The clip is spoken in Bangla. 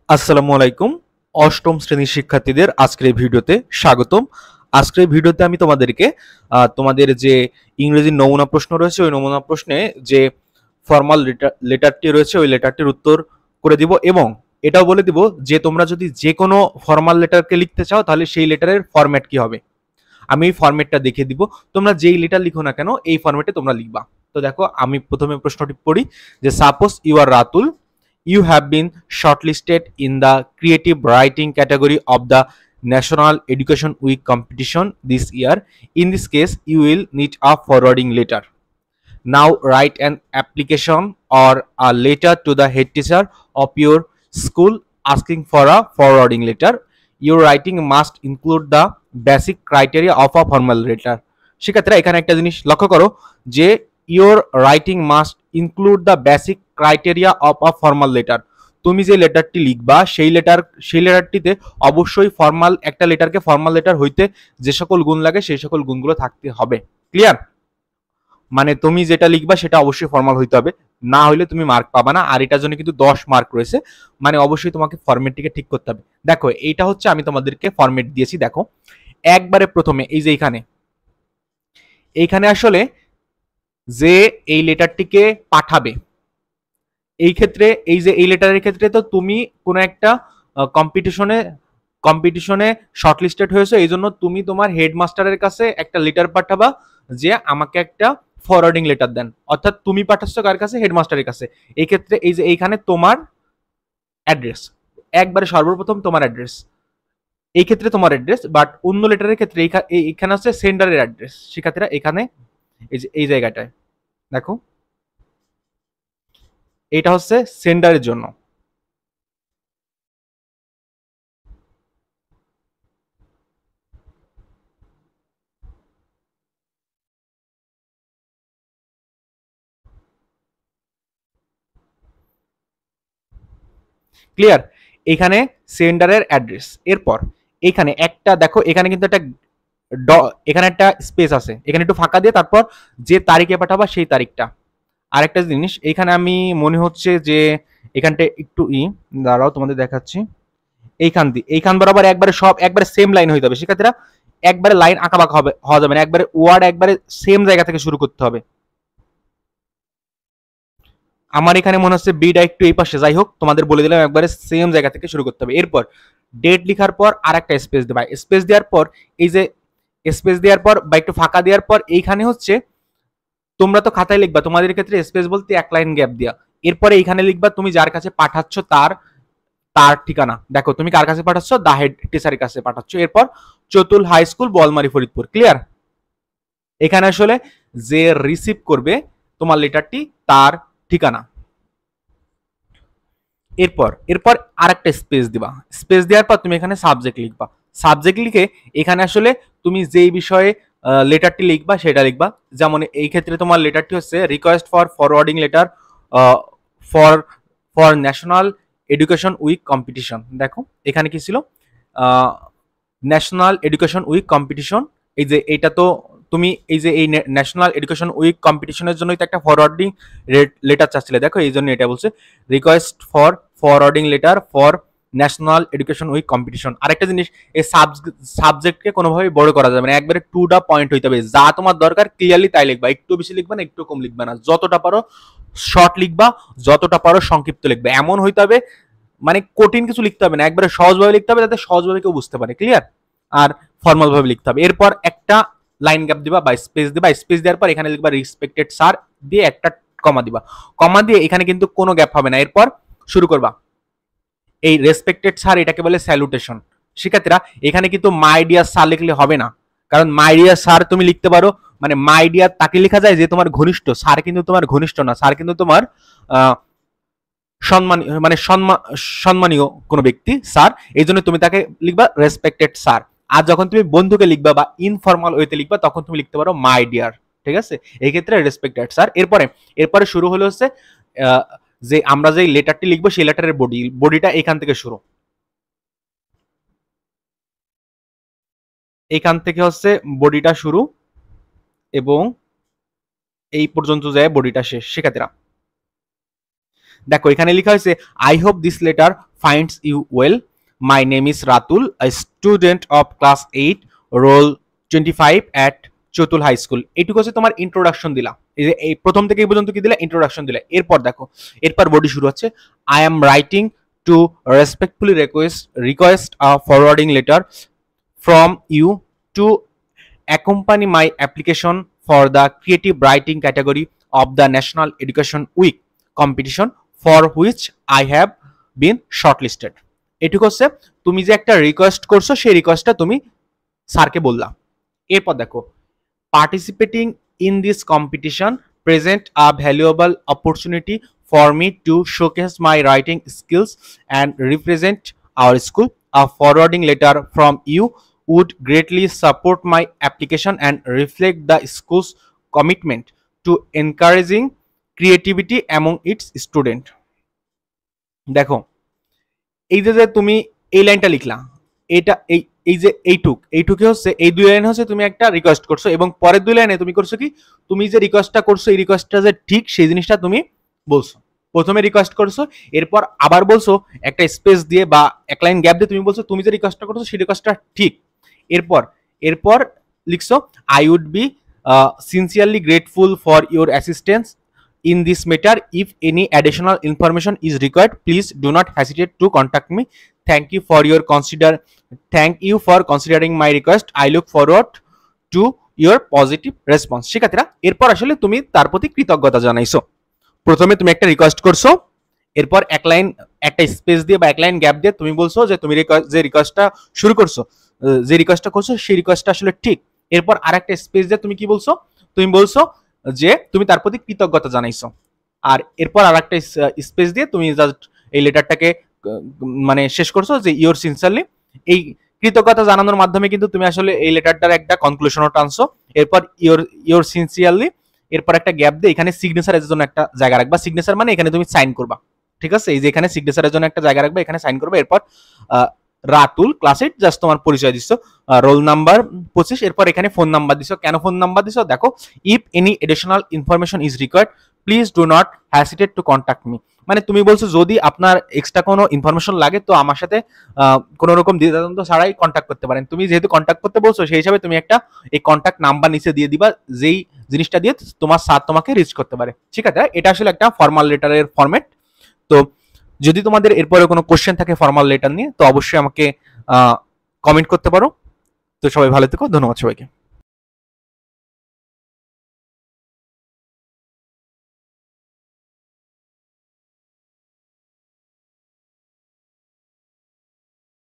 আসসালামু আলাইকুম। অষ্টম শ্রেণীর শিক্ষার্থীদের আজকের এই ভিডিওতে স্বাগতম। আজকের এই ভিডিওতে আমি তোমাদেরকে তোমাদের যে ইংরেজির নমুনা প্রশ্ন রয়েছে ওই নমুনা প্রশ্নে যে ফর্মাল লেটারটি রয়েছে ওই লেটারটির উত্তর করে দিব এবং এটাও বলে দিব যে তোমরা যদি যে কোনো ফর্মাল লেটারকে লিখতে চাও তাহলে সেই লেটারের ফরম্যাট কি হবে। আমি এই ফরম্যাটটা দেখিয়ে দিব। তোমরা যেই লেটার লিখো না কেন এই ফরম্যাটে তোমরা লিখবা। তো দেখো আমি প্রথমে প্রশ্নটি পড়ি যে suppose you are Ratul, you have been shortlisted in the creative writing category of the National Education Week competition this year. In this case, you will need a forwarding letter. Now write an application or a letter to the head teacher of your school asking for a forwarding letter. Your writing must include the basic criteria of a formal letter. শিক্ষার্থীরা এখানে একটা জিনিস লক্ষ্য করো যে your writing must include the basic criteria of a formal letter. তুমি যে লেটারটি লিখবা সেই লেটারটিতে অবশ্যই ফর্মাল একটা লেটারকে ফর্মাল লেটার হইতে যে সকল গুণ লাগে সেই সকল গুণগুলো থাকতে হবে। ক্লিয়ার? মানে তুমি যেটা লিখবা সেটা অবশ্যই ফর্মাল হইতে হবে, না হইলে তুমি মার্ক পাবা না। আর এটার জন্য কিন্তু 10 মার্ক রয়েছে, মানে অবশ্যই তোমাকে ফরম্যাটটিকে ঠিক করতে হবে। দেখো এইটা হচ্ছে আমি তোমাদেরকে ফরম্যাট দিয়েছি। দেখো একবারে প্রথমে এই যে এইখানে আসলে যে এই লেটারটিকে পাঠাবে, এই ক্ষেত্রে এই যে এই লেটারের ক্ষেত্রে তো তুমি কোনো একটা কম্পিটিশনে শর্টলিস্টেড হয়েছে, এই জন্য তুমি তোমার হেডমাস্টারের কাছে একটা লেটার পাঠাবা যে আমাকে একটা ফরওয়ার্ডিং লেটার দেন, অর্থাৎ তুমি পাঠাচ্ছ কার কাছে? হেডমাস্টারের কাছে। এই ক্ষেত্রে এই যে এইখানে তোমার অ্যাড্রেস, একবারে সর্বপ্রথম তোমার অ্যাড্রেস, এই ক্ষেত্রে তোমার অ্যাড্রেস। বাট অন্য লেটারের ক্ষেত্রে এইখানে হচ্ছে সেন্ডারের অ্যাড্রেস। শিক্ষার্থীরা এখানে এই যে এই জায়গাটায় দেখো এটা হচ্ছে সেন্ডারের জন্য। ক্লিয়ার? এখানে সেন্ডারের অ্যাড্রেস। এরপর এখানে একটা দেখো, এখানে কিন্তু একটা এখানে একটা স্পেস আছে, এখানে একটু ফাঁকা দিয়ে তারপর যে তারিখে পাঠাবা সেই তারিখটা। আরেকটা জিনিস এখানে আমি মনে হচ্ছে যে এখানটা একটু দাঁড়াও তোমাদের দেখাচ্ছি। এইখান বরাবর একবারে সেম লাইন হইতে হবে। শিক্ষার্থীরা একবারে লাইন আঁকা বাঁকা হওয়া যাবে না, একবারে ওয়ার্ড একবারে সেম জায়গা থেকে শুরু করতে হবে। আমার এখানে মনে হচ্ছে বিটা একটু এই পাশে, যাই হোক তোমাদের বলে দিলাম একবারে সেম জায়গা থেকে শুরু করতে হবে। এরপর ডেট লিখার পর আর একটা স্পেস দেবা, স্পেস দেওয়ার পর এই যে স্পেস দেওয়ার পর বা একটু ফাঁকা দেওয়ার পর এইখানে হচ্ছে তোমরা তো খাতায় লিখবা, তোমাদের ক্ষেত্রে স্পেস বলতে এক লাইন গ্যাপ দেওয়া। এরপরে এইখানে লিখবা তুমি যার কাছে পাঠাচ্ছ তার তার ঠিকানা। দেখো তুমি কার কাছে পাঠাচ্ছ? দা হেড টিচারের কাছে পাঠাচ্ছ। এরপর Chatul high school, Bolmari, Faridpur. Clear? এখানে আসলে যে রিসিভ করবে তোমার লেটারটি তার ঠিকানা। এরপর এরপর আরেকটা স্পেস দিবা, স্পেস দেওয়ার পর তুমি এখানে সাবজেক্ট লিখবা। সাবজেক্ট লিখে এখানে আসলে তুমি যেই বিষয়ে লেটারটি লিখবা সেটা লিখবা। যেমন এই ক্ষেত্রে তোমার লেটারটি হচ্ছে request for forwarding letter for for national education week competition. দেখো এখানে কি ছিল? National education week competition. এই যে এইটা তো তুমি এই যে এই ন্যাশনাল এডুকেশন উইক কম্পিটিশনের জন্যই তো একটা ফরওয়ার্ডিং লেটার চাচ্ছিলে। দেখো এই জন্য এটা বলছে request for forwarding letter for national education week competition. আরেকটা জিনিস, এই সাবজেক্টকে কোনোভাবে বড় করা যাবে না, একবারে টু দা পয়েন্ট হইতে হবে। যা তোমার দরকার ক্লিয়ারলি তাই লিখবা, একটু বেশি লিখবা না, একটু কম লিখবা না। যতটা পারো শর্ট লিখবা, যতটা পারো সংক্ষিপ্ত লিখবা। এমন হইতে হবে মানে কঠিন কিছু লিখতে হবে না, একবারে সহজভাবে লিখতে হবে যাতে সহজভাবে কেউ বুঝতে পারে। ক্লিয়ার? আর ফর্মাল ভাবে লিখতে হবে। এরপর একটা লাইন গ্যাপ দিবা বা স্পেস দিবা, স্পেস দেওয়ার পর এখানে লিখবা রেসপেক্টেড স্যার দিয়ে একটা কমা দিবা। কমা দিয়ে এখানে কিন্তু কোনো গ্যাপ হবে না। এরপর শুরু করবা। এই রেসপেক্টেড স্যার এটাকে বলে স্যালুটেশন। শিক্ষার্থীরা এখানে কিন্তু মাই ডিয়ার স্যার লিখলে হবে না, কারণ মাই ডিয়ার স্যার তুমি লিখতে পারো, মানে মাই ডিয়ার তাকে লেখা যায় যে তোমার ঘনিষ্ঠ। স্যার কিন্তু তোমার ঘনিষ্ঠ না, স্যার কিন্তু তোমার সম্মানীয়, মানে সম্মানীয় কোনো ব্যক্তি স্যার। এই জন্য তুমি তাকে লিখবা রেসপেক্টেড স্যার। আর যখন তুমি বন্ধুকে লিখবা বা ইনফর্মাল ওয়েতে লিখবা তখন তুমি লিখতে পারো মাই ডিয়ার। ঠিক আছে? এই ক্ষেত্রে রেসপেক্টেড স্যার। এরপরে শুরু হলো হচ্ছে যে আমরা যে লেটারটি লিখবো সেই লেটারের বডিটা এখান থেকে শুরু, এখান থেকে হচ্ছে বডিটা শুরু এবং এই পর্যন্ত যায় বডিটা শেষ। শিক্ষার্থীরা দেখো এখানে লেখা হয়েছে I hope this letter finds you well, my name is Ratul, a student of class 8 roll 25 at Chatul high school. এইটুকু হচ্ছে তোমার ইন্ট্রোডাকশন দিলা, এই যে এই প্রথম থেকে এই পর্যন্ত কি দিলা, ইন্ট্রোডাকশন দিলা। এরপর দেখো এরপর বডি শুরু হচ্ছে, I am writing to respectfully request a forwarding letter from you to accompany my application for the creative writing category of the National Education Week competition for which I have been shortlisted। এটুকু হচ্ছে তুমি যে একটা রিকোয়েস্ট করছো সেই রিকোয়েস্টটা তুমি স্যারকে বললা। এরপর দেখো participating in this competition present a valuable opportunity for me to showcase my writing skills and represent our school। A forwarding letter from you would greatly support my application and reflect the school's commitment to encouraging creativity among its students। দেখো এই যে তুমি এই লাইনটা লিখলা, এটা এই যে এইটুকে হচ্ছে এই দুই লাইন হচ্ছে তুমি একটা রিকোয়েস্ট করছো, এবং পরের দুই লাইনে তুমি করছো কি, তুমি যে রিকোয়েস্টটা করছো এই রিকোয়েস্টটা যে ঠিক সেই জিনিসটা তুমি বলছো। প্রথমে রিকোয়েস্ট করছো, এরপর আবার বলছো একটা স্পেস দিয়ে বা এক লাইন গ্যাপ দিয়ে তুমি বলছো তুমি যে রিকোয়েস্টটা করছো সেই রিকোয়েস্টটা ঠিক। এরপর এরপর লিখছো I would be sincerely grateful for your assistance in this matter. If any additional information is required, please do not hesitate to contact me. Thank you for considering my request. I look forward to your positive response। শিক্ষার্থীরা এরপর আসলে তুমি তার প্রতি কৃতজ্ঞতা জানাইছো। প্রথমে তুমি একটা রিকোয়েস্ট করছো, এরপর এক লাইন একটা স্পেস দিয়ে বা এক লাইন গ্যাপ দিয়ে তুমি বলছো যে তুমি যে রিকোয়েস্টটা শুরু করছো, যে রিকোয়েস্টটা করছো সেই রিকোয়েস্টটা আসলে ঠিক। এরপর আরেকটা স্পেস দিয়ে তুমি কি বলছো, তুমি বলছো যে তুমি তার প্রতি কৃতজ্ঞতা জানাইছো। আর এরপর আরেকটা স্পেস দিয়ে তুমি জাস্ট এই লেটারটাকে মানে শেষ করছো যে ইওর সিনসিয়ারলি। এই কৃতজ্ঞতা জানানোর মাধ্যমে কিন্তু তুমি আসলে এই লেটারটার একটা কনক্লুশনও টানছো। এরপর ইওর সিনসিয়ারলি, এরপর একটা গ্যাপ দিয়ে এখানে সিগনেচারের জন্য একটা জায়গা রাখবা। সিগনেচার মানে এখানে তুমি সাইন করবা, ঠিক আছে? এই যে এখানে সিগনেচারের জন্য একটা জায়গা রাখবা, এখানে সাইন করবা। এরপর রাতুল ক্লাস 8 জাস্ট তোমার পরিচয় দিছো, রোল নাম্বার 25। এরপর এখানে ফোন নাম্বার দিছো। কেন ফোন নাম্বার দিছো দেখো, if any additional information is required please do not hesitate to contact me. মানে তুমি বলছো যদি আপনার এক্সট্রা কোনো ইনফরমেশন লাগে তো আমার সাথে কোনো রকম দ্বিধাদ্বন্দ্ব ছাড়াই কন্ট্যাক্ট করতে পারেন। তুমি যেহেতু কন্ট্যাক্ট করতে বলছো সেই হিসাবে তুমি একটা এই কন্ট্যাক্ট নাম্বার নিচে দিয়ে দিবা, যেই জিনিসটা দিয়ে তোমার স্যার তোমাকে রিচ করতে পারে। ঠিক আছে, এটা আসলে একটা ফর্মাল লেটারের ফরম্যাট। তো যদি তোমাদের এরপরে কোনো কোশ্চেন থাকে ফর্মাল লেটার নিয়ে তো অবশ্যই আমাকে কমেন্ট করতে পারো। তো সবাই ভালো থেকো, ধন্যবাদ সবাইকে।